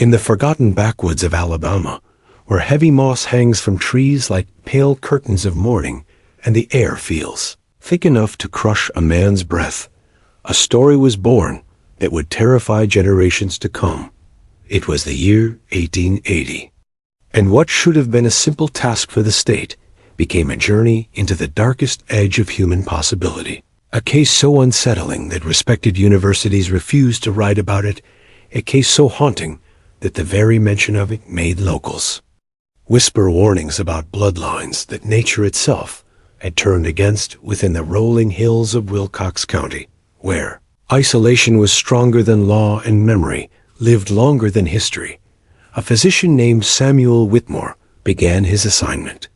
In the forgotten backwoods of Alabama, where heavy moss hangs from trees like pale curtains of mourning, and the air feels thick enough to crush a man's breath, a story was born that would terrify generations to come. It was the year 1880. And what should have been a simple task for the state became a journey into the darkest edge of human possibility. A case so unsettling that respected universities refused to write about it, a case so haunting that the very mention of it made locals whisper warnings about bloodlines that nature itself had turned against within the rolling hills of Wilcox County, where isolation was stronger than law and memory lived longer than history. A physician named Samuel Whitmore began his assignment.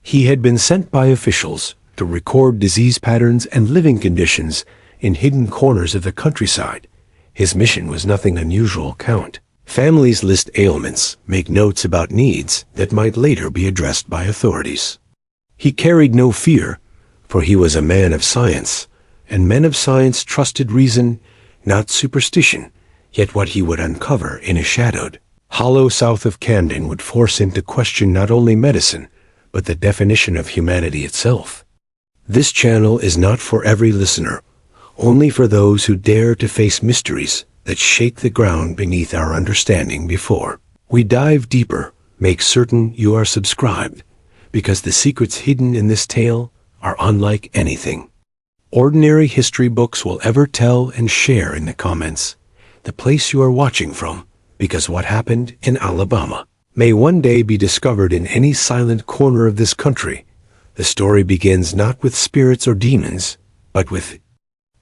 He had been sent by officials to record disease patterns and living conditions in hidden corners of the countryside. His mission was nothing unusual. Count families, list ailments, make notes about needs that might later be addressed by authorities. He carried no fear, for he was a man of science, and men of science trusted reason, not superstition. Yet what he would uncover in a shadowed hollow south of Camden would force him to question not only medicine, but the definition of humanity itself. This channel is not for every listener, only for those who dare to face mysteries that shake the ground beneath our understanding. Before we dive deeper, make certain you are subscribed, because the secrets hidden in this tale are unlike anything ordinary history books will ever tell. And share in the comments the place you are watching from, because what happened in Alabama may one day be discovered in any silent corner of this country. The story begins not with spirits or demons, but with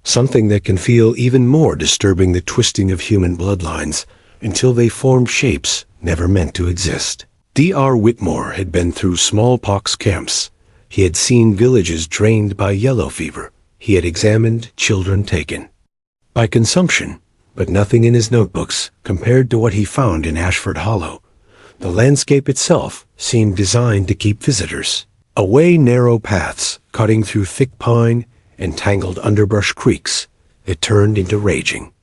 something that can feel even more disturbing: the twisting of human bloodlines until they form shapes never meant to exist. Dr. Whitmore had been through smallpox camps. He had seen villages drained by yellow fever. He had examined children taken by consumption, but nothing in his notebooks compared to what he found in Asheford Hollow. The landscape itself seemed designed to keep visitors away. Narrow paths cutting through thick pine and tangled underbrush, creeks that turned into raging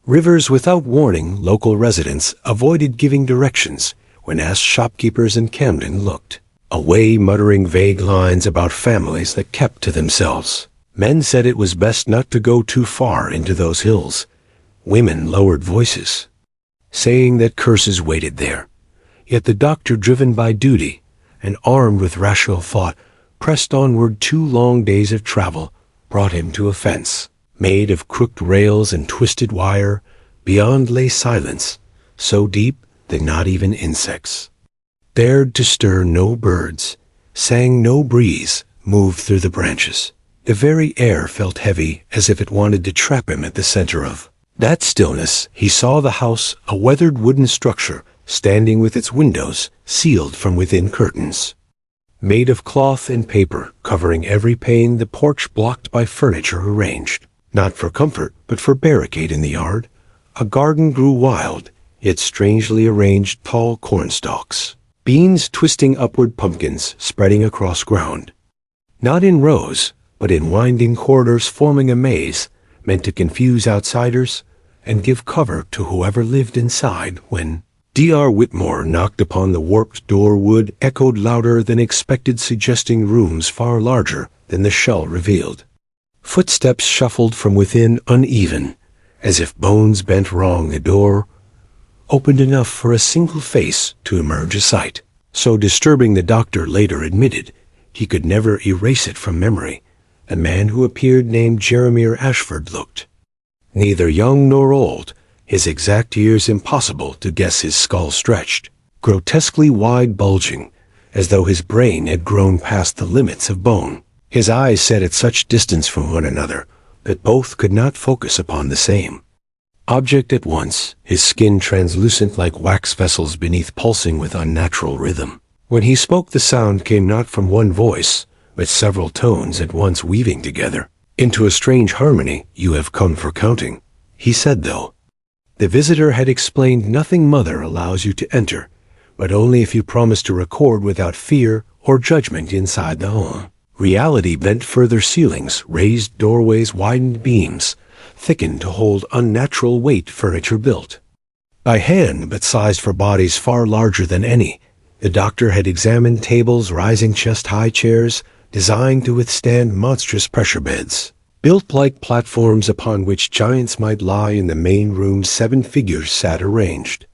rivers without warning. Local residents avoided giving directions when asked. Shopkeepers in Camden looked away, muttering vague lines about families that kept to themselves. Men said it was best not to go too far into those hills. Women lowered voices, saying that curses waited there. Yet the doctor, driven by duty and armed with rational thought, pressed onward. 2 long days of travel brought him to a fence made of crooked rails and twisted wire. Beyond lay silence, so deep that not even insects dared to stir. No birds sang, no breeze moved through the branches. The very air felt heavy, as if it wanted to trap him. At the center of that stillness, he saw the house, a weathered wooden structure, standing with its windows sealed from within, curtains made of cloth and paper covering every pane. The porch blocked by furniture arranged not for comfort, but for barricade. In the yard, a garden grew wild, yet strangely arranged: tall cornstalks, beans twisting upward, pumpkins spreading across ground, not in rows, but in winding corridors, forming a maze meant to confuse outsiders and give cover to whoever lived inside. When Dr. Whitmore knocked upon the warped door, wood echoed louder than expected, suggesting rooms far larger than the shell revealed. Footsteps shuffled from within, uneven, as if bones bent wrong. The door opened enough for a single face to emerge, a sight so disturbing the doctor later admitted he could never erase it from memory. A man who appeared, named Jeremiah Ashford, looked neither young nor old, his exact years impossible to guess. His skull stretched grotesquely wide, bulging as though his brain had grown past the limits of bone. His eyes set at such distance from one another that both could not focus upon the same object at once, his skin translucent like wax vessels beneath, pulsing with unnatural rhythm. When he spoke, the sound came not from one voice, but several tones at once weaving together into a strange harmony. "You have come for counting," he said, though the visitor had explained nothing. "Mother allows you to enter, but only if you promise to record without fear or judgment inside the home." Reality bent further. Ceilings, raised doorways, widened beams, thickened to hold unnatural weight. Furniture built By hand, but sized for bodies far larger than any. The doctor had examined tables, rising chest-high chairs, designed to withstand monstrous pressure beds. Built like platforms upon which giants might lie, in the main room 7 figures sat arranged,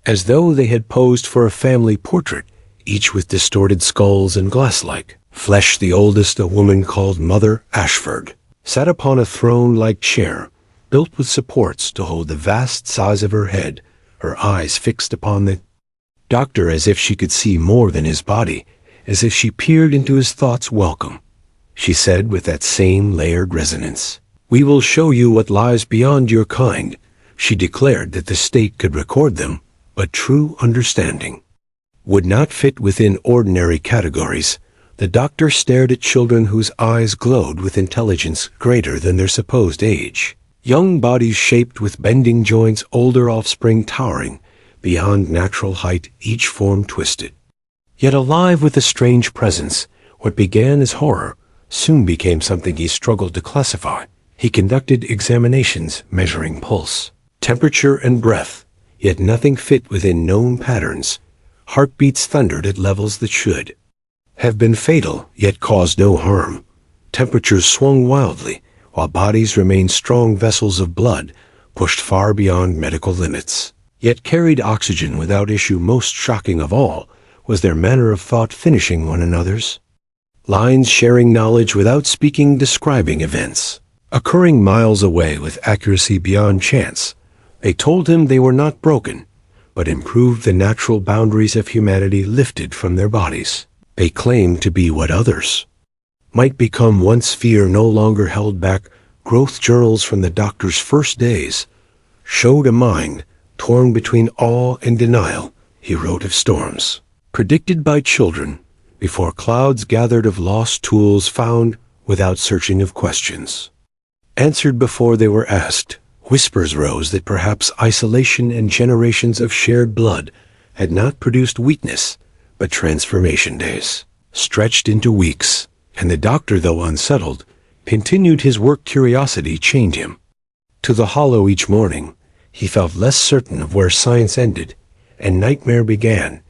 as though they had posed for a family portrait, each with distorted skulls and glass-like flesh. The oldest, a woman called Mother Ashford, sat upon a throne-like chair, built with supports to hold the vast size of her head, her eyes fixed upon the doctor as if she could see more than his body, as if she peered into his thoughts. "Welcome," she said with that same layered resonance. "We will show you what lies beyond your kind." She declared that the state could record them, but true understanding would not fit within ordinary categories. The doctor stared at children whose eyes glowed with intelligence greater than their supposed age. Young bodies shaped with bending joints, older offspring towering beyond natural height, each form twisted, yet alive with a strange presence. What began as horror soon became something he struggled to classify. He conducted examinations, measuring pulse, temperature, and breath, yet nothing fit within known patterns. Heartbeats thundered at levels that should have been fatal, yet caused no harm. Temperatures swung wildly, while bodies remained strong vessels of blood, pushed far beyond medical limits, yet carried oxygen without issue. Most shocking of all was their manner of thought, finishing one another's lines, sharing knowledge without speaking, describing events occurring miles away with accuracy beyond chance. They told him they were not broken, but improved the natural boundaries of humanity lifted from their bodies. They claimed to be what others might become once fear no longer held back. Growth journals from the doctor's first days showed a mind torn between awe and denial. He wrote of storms predicted by children before clouds gathered, of lost tools found without searching, of questions answered before they were asked. Whispers rose that perhaps isolation and generations of shared blood had not produced weakness, but transformation. Days stretched into weeks, and the doctor, though unsettled, continued his work. Curiosity chained him to the hollow each morning. He felt less certain of where science ended and nightmare began.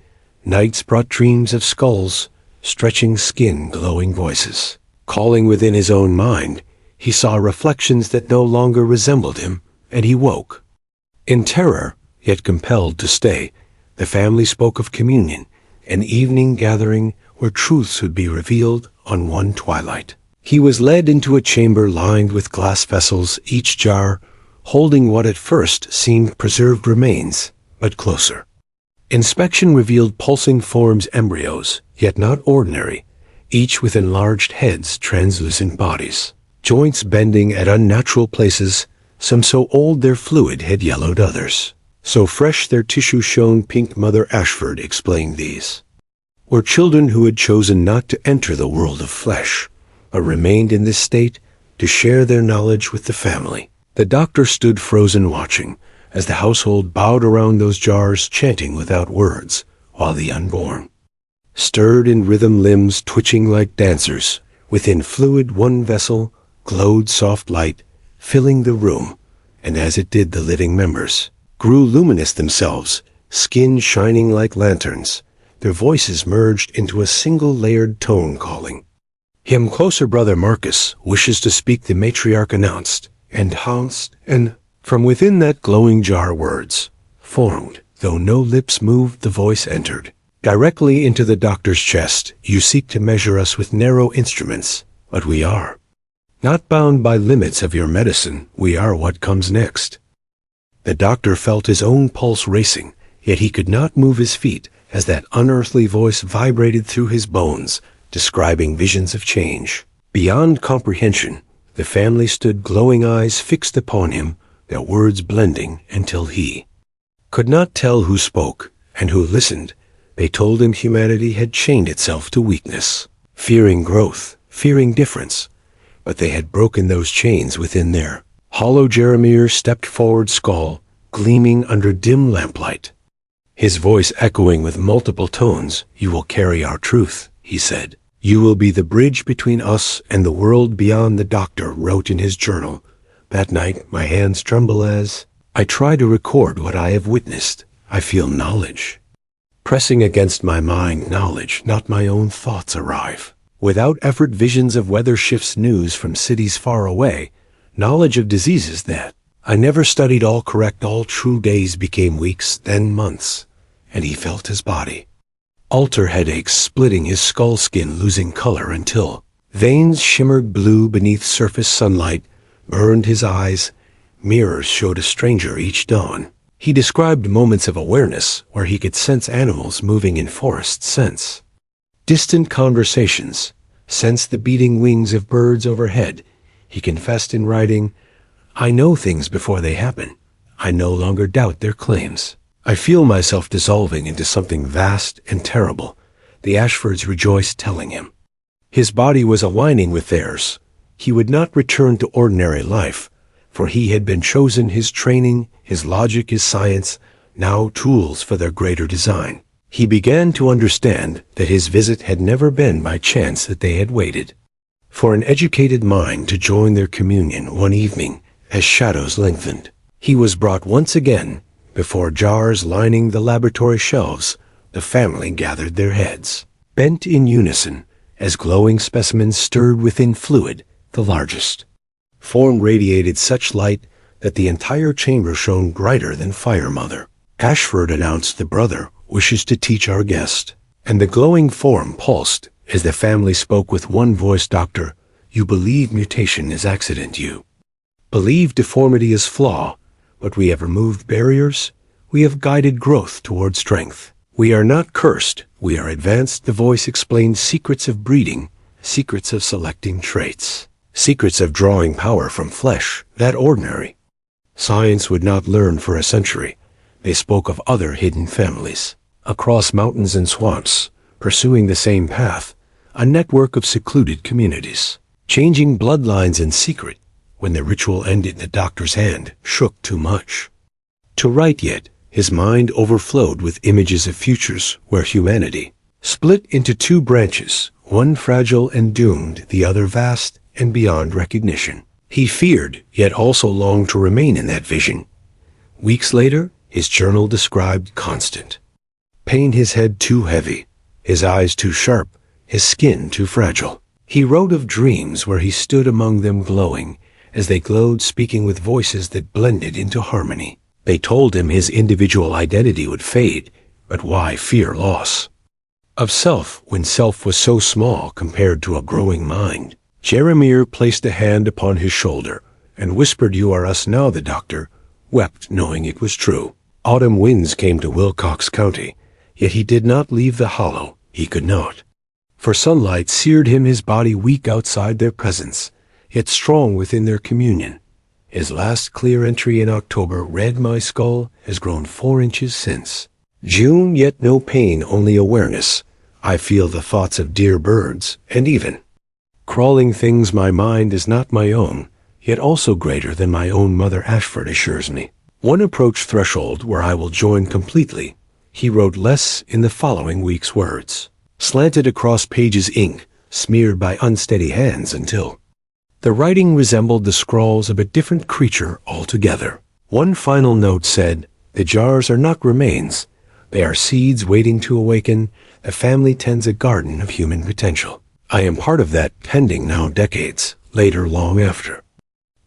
Nights brought dreams of skulls, stretching skin, glowing voices calling within his own mind. He saw reflections that no longer resembled him, and he woke in terror, yet compelled to stay. The family spoke of communion, an evening gathering where truths would be revealed on one twilight. He was led into a chamber lined with glass vessels, each jar holding what at first seemed preserved remains, but closer inspection revealed pulsing forms, embryos, yet not ordinary, each with enlarged heads, translucent bodies, joints bending at unnatural places, some so old their fluid had yellowed, others so fresh their tissue shone pink. Mother Ashford explained these were children who had chosen not to enter the world of flesh, but remained in this state to share their knowledge with the family. The doctor stood frozen, watching as the household bowed around those jars, chanting without words, while the unborn stirred in rhythm, limbs twitching like dancers. Within fluid, one vessel glowed soft light, filling the room, and as it did, the living members grew luminous themselves, skin shining like lanterns. Their voices merged into a single layered tone, calling him closer. "Brother Marcus wishes to speak," the matriarch announced, and from within that glowing jar words formed, though no lips moved. The voice entered directly into the doctor's chest. "You seek to measure us with narrow instruments, but we are not bound by limits of your medicine. We are what comes next." The doctor felt his own pulse racing, yet he could not move his feet as that unearthly voice vibrated through his bones, describing visions of change beyond comprehension. The family stood, glowing eyes fixed upon him, their words blending until he could not tell who spoke and who listened. They told him humanity had chained itself to weakness, fearing growth, fearing difference, but they had broken those chains within their hollow. Jeremiah stepped forward, skull gleaming under dim lamplight, his voice echoing with multiple tones. "You will carry our truth," he said. "You will be the bridge between us and the world beyond." The doctor wrote in his journal, "That night my hands tremble as I try to record what I have witnessed. I feel knowledge. Pressing against my mind knowledge, not my own thoughts arrive. Without effort, visions of weather shifts, news from cities far away, knowledge of diseases that I never studied, all correct, all true. Days became weeks, then months, and he felt his body. Alter headaches splitting his skull, skin losing color until veins shimmered blue beneath surface sunlight, burned his eyes. Mirrors showed a stranger each dawn. He described moments of awareness where he could sense animals moving in forest scents. Distant conversations, sense the beating wings of birds overhead. He confessed in writing, I know things before they happen. I no longer doubt their claims. I feel myself dissolving into something vast and terrible. The Ashfords rejoiced, telling him his body was aligning with theirs. He would not return to ordinary life, for he had been chosen. His training, his logic, his science, now tools for their greater design. He began to understand that his visit had never been by chance, that they had waited for an educated mind to join their communion. One evening, as shadows lengthened, he was brought once again before jars lining the laboratory shelves. The family gathered their heads, bent in unison, as glowing specimens stirred within fluid. The largest form radiated such light that the entire chamber shone brighter than fire. Mother Ashford announced, the brother wishes to teach our guest. And the glowing form pulsed as the family spoke with one voice. Doctor, you believe mutation is accident. You believe deformity is flaw, but we have removed barriers. We have guided growth toward strength. We are not cursed. We are advanced. The voice explained secrets of breeding, secrets of selecting traits, secrets of drawing power from flesh that ordinary science would not learn for a century. They spoke of other hidden families, across mountains and swamps, pursuing the same path, a network of secluded communities, changing bloodlines in secret. When the ritual ended, the doctor's hand shook too much to write, yet his mind overflowed with images of futures where humanity split into two branches, one fragile and doomed, the other vast and beyond recognition. He feared, yet also longed to remain in that vision. Weeks later, his journal described constant pain, his head too heavy, his eyes too sharp, his skin too fragile. He wrote of dreams where he stood among them, glowing as they glowed, speaking with voices that blended into harmony. They told him his individual identity would fade, but why fear loss of self when self was so small compared to a growing mind? Jeremiah placed a hand upon his shoulder and whispered, you are us now. The doctor wept, knowing it was true. Autumn winds came to Wilcox County, yet he did not leave the hollow. He could not, for sunlight seared him, his body weak outside their presence, yet strong within their communion. His last clear entry in October read, my skull has grown 4 inches since June, yet no pain, only awareness. I feel the thoughts of dear birds, and even crawling things. My mind is not my own, yet also greater than my own. Mother Ashford assures me. One approach threshold where I will join completely. He wrote less in the following week's words, slanted across pages, ink smeared by unsteady hands, until the writing resembled the scrawls of a different creature altogether. One final note said, the jars are not remains. They are seeds waiting to awaken. The family tends a garden of human potential. I am part of that, pending now decades later, long after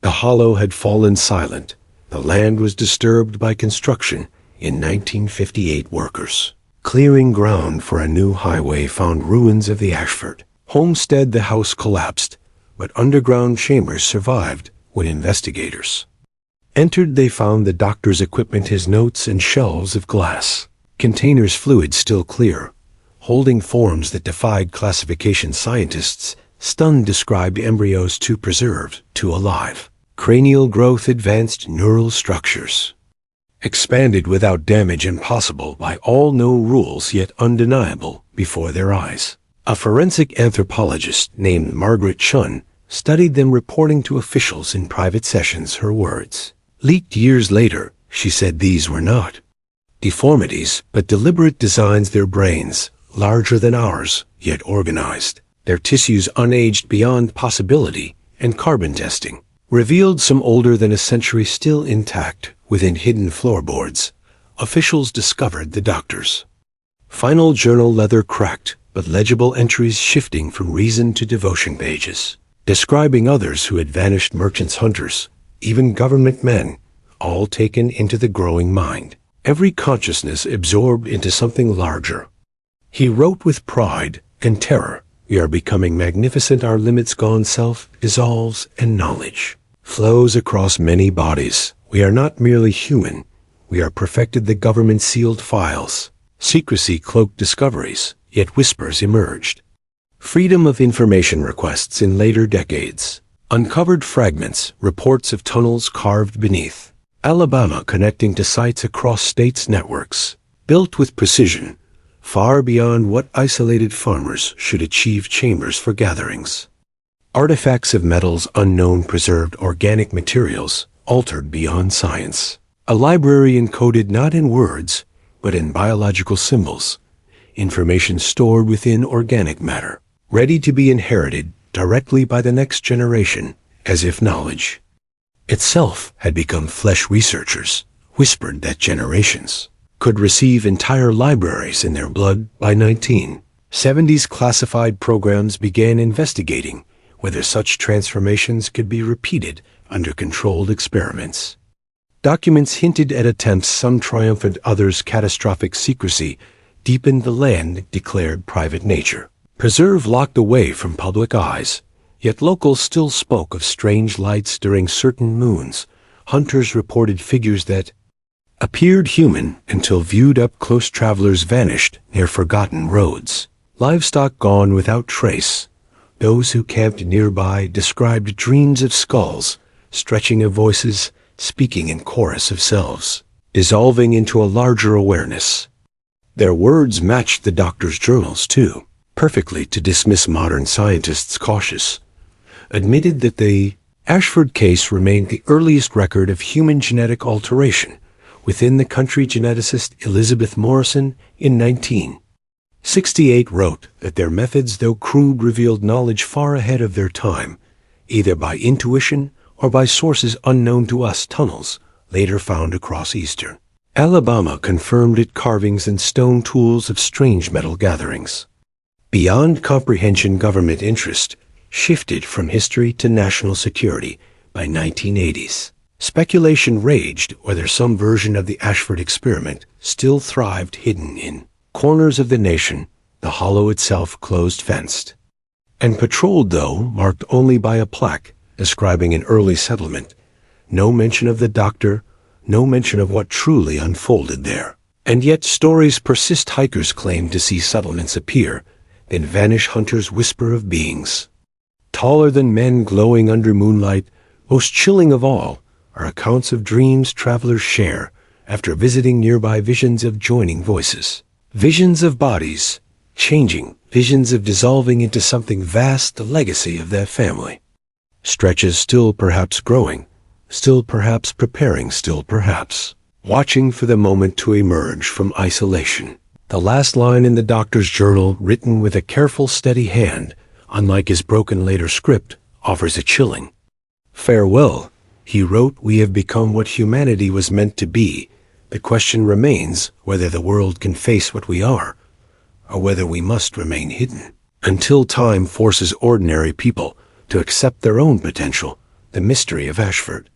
the hollow had fallen silent. The land was disturbed by construction. In 1958, workers clearing ground for a new highway found ruins of the Ashford homestead. The house collapsed, but underground chambers survived. When investigators entered, they found the doctor's equipment, his notes, and shelves of glass containers, fluid still clear, holding forms that defied classification. Scientists, stunned, described embryos too preserved, too alive. Cranial growth, advanced neural structures, expanded without damage, impossible by all known rules, yet undeniable before their eyes. A forensic anthropologist named Margaret Chun studied them, reporting to officials in private sessions. Her words leaked years later. She said these were not deformities, but deliberate designs. Their brains, larger than ours, yet organized. Their tissues unaged beyond possibility, and carbon testing revealed some older than a century still intact, Within hidden floorboards, officials discovered the doctors. Final journal leather cracked, but legible entries shifting from reason to devotion pages, describing others who had vanished, merchants, hunters, even government men, all taken into the growing mind, every consciousness absorbed into something larger. He wrote with pride and terror, "We are becoming magnificent, our limits gone, self dissolves, and knowledge flows across many bodies. We are not merely human, we are perfected, the government sealed files. Secrecy cloaked discoveries, yet whispers emerged. Freedom of information requests in later decades. Uncovered fragments, reports of tunnels carved beneath Alabama connecting to sites across states' networks, built with precision, far beyond what isolated farmers should achieve, chambers for gatherings. Artifacts of metals unknown, preserved organic materials, altered beyond science. A library encoded not in words, but in biological symbols. Information stored within organic matter, ready to be inherited directly by the next generation, as if knowledge itself had become flesh. Researchers whispered that generations could receive entire libraries in their blood. By 1970s, classified programs began investigating whether such transformations could be repeated under controlled experiments. Documents hinted at attempts, some triumphant, others catastrophic. Secrecy deepened, the land declared private, nature preserve locked away from public eyes. Yet locals still spoke of strange lights during certain moons. Hunters reported figures that appeared human until viewed up close. Travelers vanished near forgotten roads. Livestock gone without trace. Those who camped nearby described dreams of skulls, stretching of voices, speaking in chorus of selves, dissolving into a larger awareness. Their words matched the doctor's journals too, perfectly, to dismiss modern scientists cautious. Admitted that the Ashford case remained the earliest record of human genetic alteration within the country. Geneticist Elizabeth Morrison in 1968 wrote that their methods, though crude, revealed knowledge far ahead of their time, either by intuition or by sources unknown to us. Tunnels, later found across eastern Alabama, confirmed it, carvings and stone tools of strange metal gatherings. Beyond comprehension, government interest shifted from history to national security. By 1980s, speculation raged whether some version of the Ashford experiment still thrived, hidden in corners of the nation, the hollow itself closed, fenced, and patrolled, though marked only by a plaque describing an early settlement. No mention of the doctor, no mention of what truly unfolded there. And yet stories persist. Hikers claim to see settlements appear, then vanish. Hunters whisper of beings taller than men, glowing under moonlight. Most chilling of all are accounts of dreams travelers share after visiting nearby. Visions of joining voices, visions of bodies changing, visions of dissolving into something vast. The legacy of that family stretches, still perhaps growing, still perhaps preparing, still perhaps watching for the moment to emerge from isolation. The last line in the doctor's journal, written with a careful, steady hand, unlike his broken later script, offers a chilling farewell. He wrote, "We have become what humanity was meant to be. The question remains whether the world can face what we are, or whether we must remain hidden until time forces ordinary people to accept their own potential." The mystery of Ashford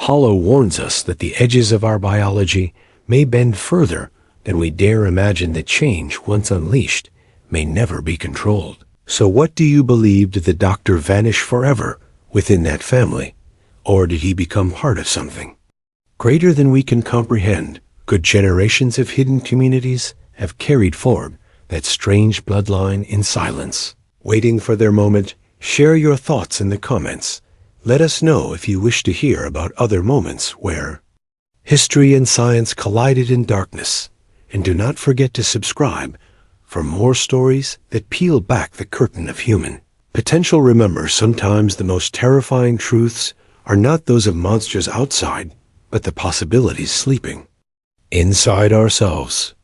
Hollow warns us that the edges of our biology may bend further than we dare imagine, that change, once unleashed, may never be controlled. So what do you believe? Did the doctor vanish forever within that family? Or did he become part of something greater than we can comprehend? Could generations of hidden communities have carried forward that strange bloodline in silence, waiting for their moment? Share your thoughts in the comments. Let us know if you wish to hear about other moments where history and science collided in darkness. And do not forget to subscribe for more stories that peel back the curtain of human potential. Remember, sometimes the most terrifying truths are not those of monsters outside, but the possibilities sleeping inside ourselves.